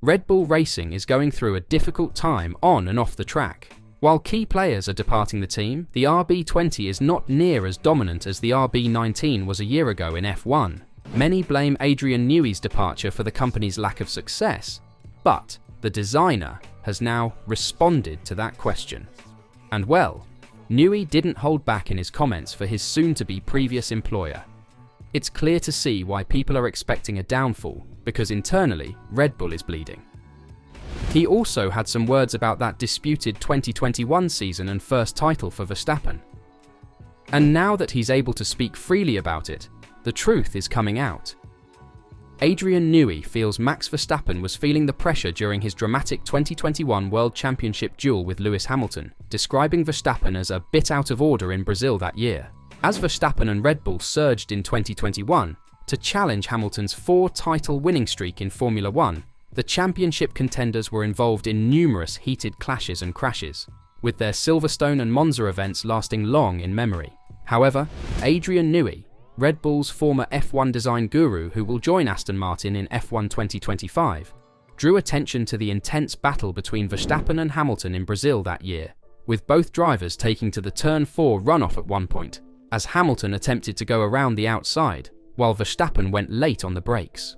Red Bull Racing is going through a difficult time on and off the track. While key players are departing the team, the RB20 is not near as dominant as the RB19 was a year ago in F1. Many blame Adrian Newey's departure for the company's lack of success, but the designer has now responded to that question. And well, Newey didn't hold back in his comments for his soon-to-be previous employer. It's clear to see why people are expecting a downfall, because internally, Red Bull is bleeding. He also had some words about that disputed 2021 season and first title for Verstappen. And now that he's able to speak freely about it, the truth is coming out. Adrian Newey feels Max Verstappen was feeling the pressure during his dramatic 2021 World Championship duel with Lewis Hamilton, describing Verstappen as a bit out of order in Brazil that year. As Verstappen and Red Bull surged in 2021 to challenge Hamilton's 4-title winning streak in Formula One, the championship contenders were involved in numerous heated clashes and crashes, with their Silverstone and Monza events lasting long in memory. However, Adrian Newey, Red Bull's former F1 design guru who will join Aston Martin in F1 2025, drew attention to the intense battle between Verstappen and Hamilton in Brazil that year, with both drivers taking to the Turn 4 runoff at one point, as Hamilton attempted to go around the outside, while Verstappen went late on the brakes.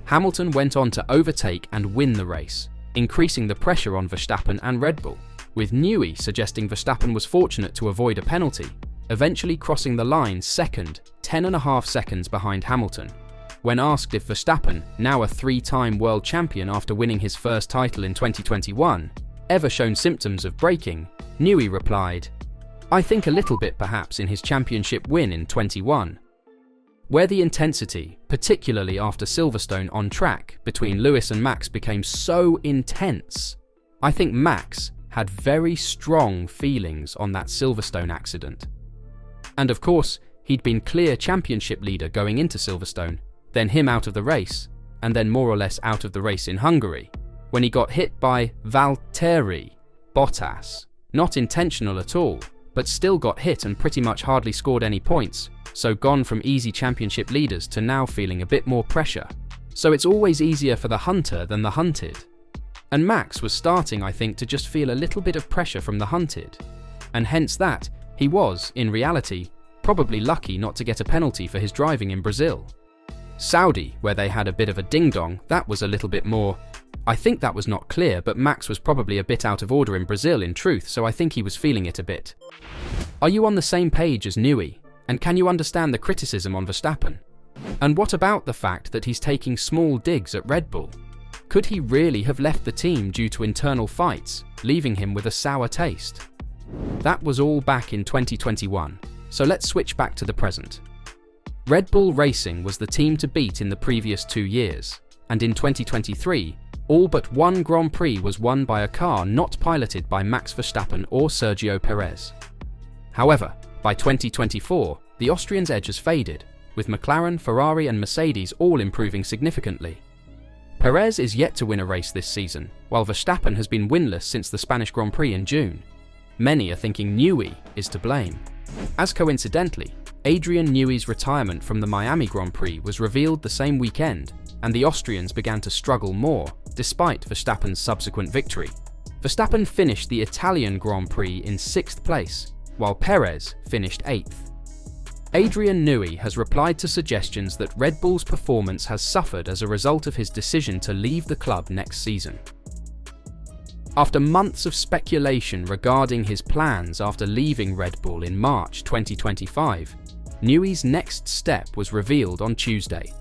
Hamilton went on to overtake and win the race, increasing the pressure on Verstappen and Red Bull, with Newey suggesting Verstappen was fortunate to avoid a penalty, eventually crossing the line second, 10.5 seconds behind Hamilton. When asked if Verstappen, now a 3-time world champion after winning his first title in 2021, ever shown symptoms of braking, Newey replied, "I think a little bit perhaps in his championship win in 21. Where the intensity, particularly after Silverstone on track, between Lewis and Max became so intense. I think Max had very strong feelings on that Silverstone accident. And of course, he'd been clear championship leader going into Silverstone, then him out of the race, and then more or less out of the race in Hungary, when he got hit by Valtteri Bottas. Not intentional at all, but still got hit and pretty much hardly scored any points, so gone from easy championship leaders to now feeling a bit more pressure. So it's always easier for the hunter than the hunted. And Max was starting, I think, to just feel a little bit of pressure from the hunted. And hence that, he was, in reality, probably lucky not to get a penalty for his driving in Brazil. Saudi, where they had a bit of a ding-dong, that was a little bit more. I think that was not clear, but Max was probably a bit out of order in Brazil in truth, so I think he was feeling it a bit. Are you on the same page as Newey? And can you understand the criticism on Verstappen? And what about the fact that he's taking small digs at Red Bull? Could he really have left the team due to internal fights, leaving him with a sour taste? That was all back in 2021, so let's switch back to the present. Red Bull Racing was the team to beat in the previous 2 years, and in 2023, all but one Grand Prix was won by a car not piloted by Max Verstappen or Sergio Perez. However, by 2024, the Austrians' edge has faded, with McLaren, Ferrari and Mercedes all improving significantly. Perez is yet to win a race this season, while Verstappen has been winless since the Spanish Grand Prix in June. Many are thinking Newey is to blame. As coincidentally, Adrian Newey's retirement from the Miami Grand Prix was revealed the same weekend, and the Austrians began to struggle more, despite Verstappen's subsequent victory. Verstappen finished the Italian Grand Prix in 6th place, while Perez finished 8th. Adrian Newey has replied to suggestions that Red Bull's performance has suffered as a result of his decision to leave the club next season. After months of speculation regarding his plans after leaving Red Bull in March 2025, Newey's next step was revealed on Tuesday.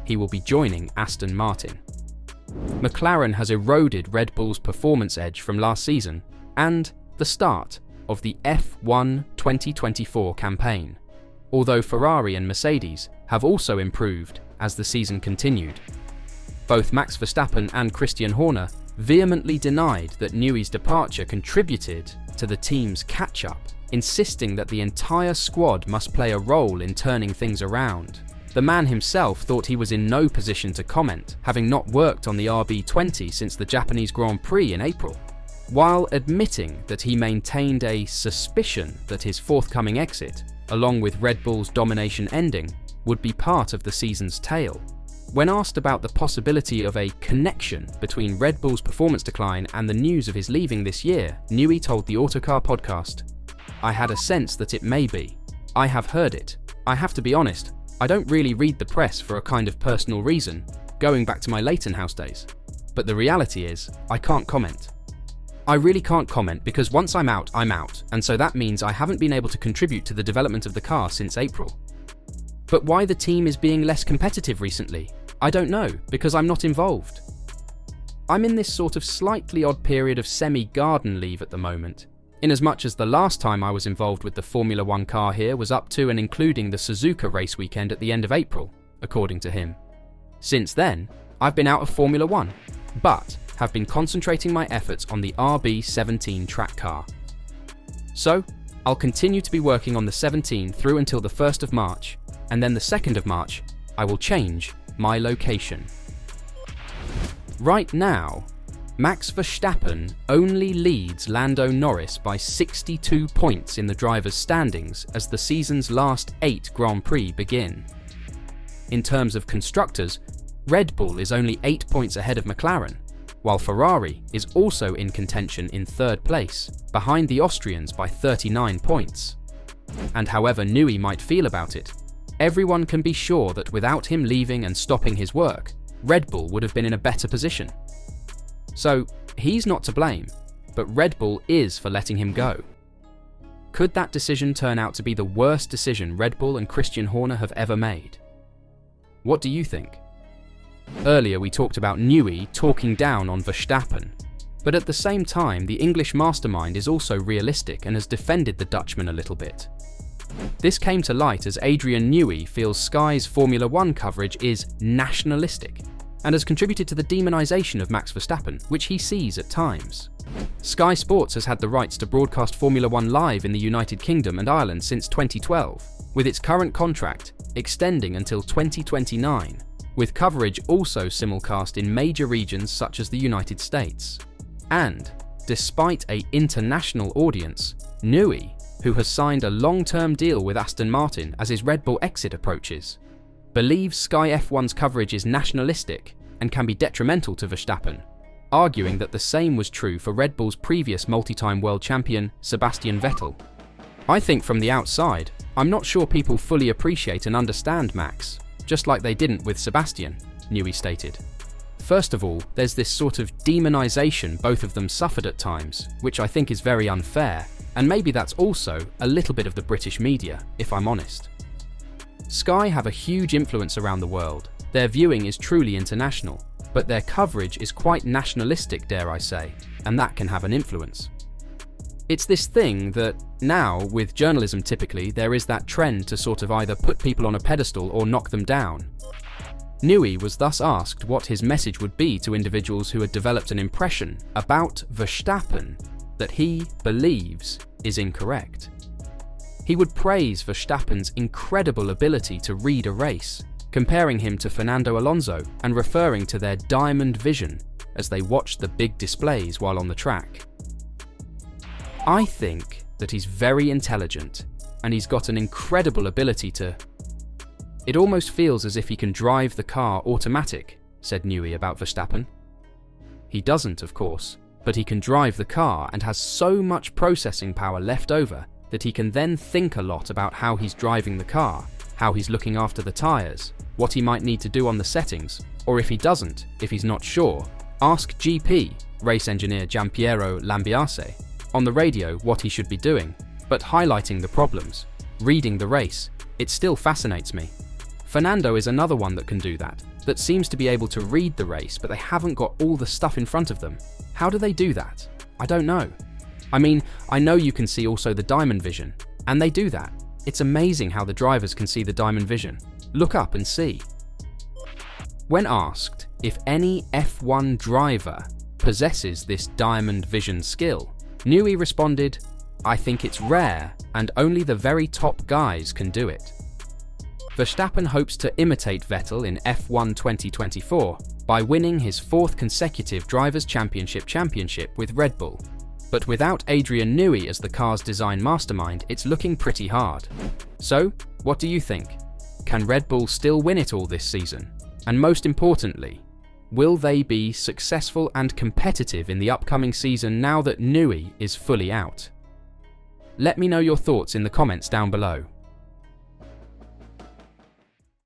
He will be joining Aston Martin. McLaren has eroded Red Bull's performance edge from last season and the start of the F1 2024 campaign, although Ferrari and Mercedes have also improved as the season continued. Both Max Verstappen and Christian Horner vehemently denied that Newey's departure contributed to the team's catch-up, insisting that the entire squad must play a role in turning things around. The man himself thought he was in no position to comment, having not worked on the RB20 since the Japanese Grand Prix in April, while admitting that he maintained a suspicion that his forthcoming exit, along with Red Bull's domination ending, would be part of the season's tale. When asked about the possibility of a connection between Red Bull's performance decline and the news of his leaving this year, Newey told the Autocar podcast, "I had a sense that it may be. I have heard it. I have to be honest, I don't really read the press for a kind of personal reason, going back to my Leighton House days. But the reality is, I can't comment. I really can't comment because once I'm out, and so that means I haven't been able to contribute to the development of the car since April. But why the team is being less competitive recently, I don't know, because I'm not involved. I'm in this sort of slightly odd period of semi-garden leave at the moment, inasmuch as the last time I was involved with the Formula One car here was up to and including the Suzuka race weekend at the end of April, according to him. Since then, I've been out of Formula One, but have been concentrating my efforts on the RB17 track car. So, I'll continue to be working on the 17 through until the 1st of March, and then the 2nd of March, I will change my location." Right now, Max Verstappen only leads Lando Norris by 62 points in the drivers' standings as the season's last 8 Grand Prix begin. In terms of constructors, Red Bull is only 8 points ahead of McLaren, while Ferrari is also in contention in 3rd place, behind the Austrians by 39 points. And however Newey might feel about it, everyone can be sure that without him leaving and stopping his work, Red Bull would have been in a better position. So, he's not to blame, but Red Bull is for letting him go. Could that decision turn out to be the worst decision Red Bull and Christian Horner have ever made? What do you think? Earlier we talked about Newey talking down on Verstappen, but at the same time the English mastermind is also realistic and has defended the Dutchman a little bit. This came to light as Adrian Newey feels Sky's Formula One coverage is nationalistic and has contributed to the demonisation of Max Verstappen, which he sees at times. Sky Sports has had the rights to broadcast Formula One live in the United Kingdom and Ireland since 2012, with its current contract extending until 2029, with coverage also simulcast in major regions such as the United States. And, despite an international audience, Newey, who has signed a long-term deal with Aston Martin as his Red Bull exit approaches, believes Sky F1's coverage is nationalistic and can be detrimental to Verstappen, arguing that the same was true for Red Bull's previous multi-time world champion, Sebastian Vettel. "I think from the outside, I'm not sure people fully appreciate and understand Max, just like they didn't with Sebastian," Newey stated. "First of all, there's this sort of demonisation both of them suffered at times, which I think is very unfair, and maybe that's also a little bit of the British media, if I'm honest. Sky have a huge influence around the world, their viewing is truly international, but their coverage is quite nationalistic, dare I say, and that can have an influence. It's this thing that, now, with journalism typically, there is that trend to sort of either put people on a pedestal or knock them down." Newey was thus asked what his message would be to individuals who had developed an impression about Verstappen that he believes is incorrect. He would praise Verstappen's incredible ability to read a race, comparing him to Fernando Alonso and referring to their diamond vision as they watched the big displays while on the track. "I think that he's very intelligent and he's got an incredible ability to... It almost feels as if he can drive the car automatic," said Newey about Verstappen. "He doesn't, of course, but he can drive the car and has so much processing power left over that he can then think a lot about how he's driving the car, how he's looking after the tyres, what he might need to do on the settings, or if he doesn't, if he's not sure, ask GP, race engineer Giampiero Lambiase, on the radio what he should be doing, but highlighting the problems, reading the race, it still fascinates me. Fernando is another one that can do that seems to be able to read the race, but they haven't got all the stuff in front of them. How do they do that? I don't know. I mean, I know you can see also the diamond vision, and they do that. It's amazing how the drivers can see the diamond vision. Look up and see." When asked if any F1 driver possesses this diamond vision skill, Newey responded, "I think it's rare and only the very top guys can do it." Verstappen hopes to imitate Vettel in F1 2024 by winning his 4th consecutive Drivers' Championship with Red Bull. But without Adrian Newey as the car's design mastermind, it's looking pretty hard. So, what do you think? Can Red Bull still win it all this season? And most importantly, will they be successful and competitive in the upcoming season now that Newey is fully out? Let me know your thoughts in the comments down below.